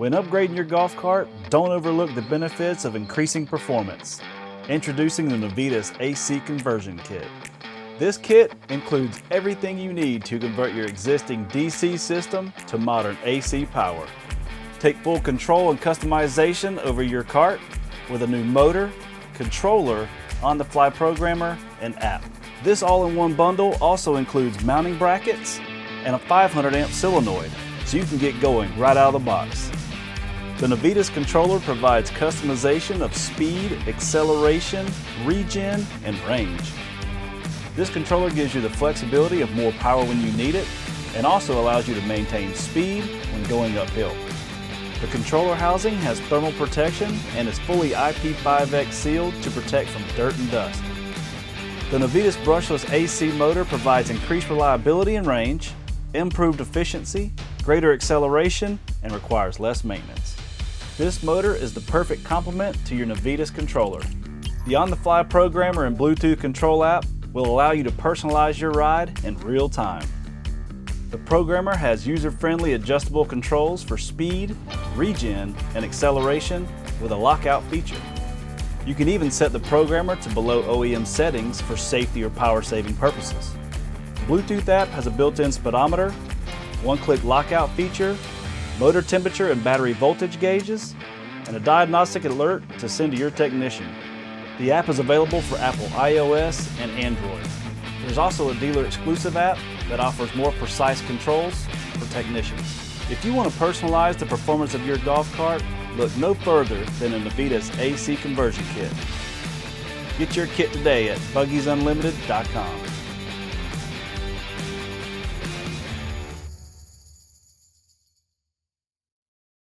When upgrading your golf cart, don't overlook the benefits of increasing performance. Introducing the Navitas AC Conversion Kit. This kit includes everything you need to convert your existing DC system to modern AC power. Take full control and customization over your cart with a new motor, controller, on-the-fly programmer, and app. This all-in-one bundle also includes mounting brackets and a 500 amp solenoid, so you can get going right out of the box. The Navitas controller provides customization of speed, acceleration, regen, and range. This controller gives you the flexibility of more power when you need it, and also allows you to maintain speed when going uphill. The controller housing has thermal protection and is fully IP5X sealed to protect from dirt and dust. The Navitas brushless AC motor provides increased reliability and range, improved efficiency, greater acceleration, and requires less maintenance. This motor is the perfect complement to your Navitas controller. The on-the-fly programmer and Bluetooth control app will allow you to personalize your ride in real time. The programmer has user-friendly adjustable controls for speed, regen, and acceleration with a lockout feature. You can even set the programmer to below OEM settings for safety or power-saving purposes. The Bluetooth app has a built-in speedometer, one-click lockout feature, motor temperature and battery voltage gauges, and a diagnostic alert to send to your technician. The app is available for Apple iOS and Android. There's also a dealer-exclusive app that offers more precise controls for technicians. If you want to personalize the performance of your golf cart, look no further than a Navitas AC Conversion Kit. Get your kit today at buggiesunlimited.com.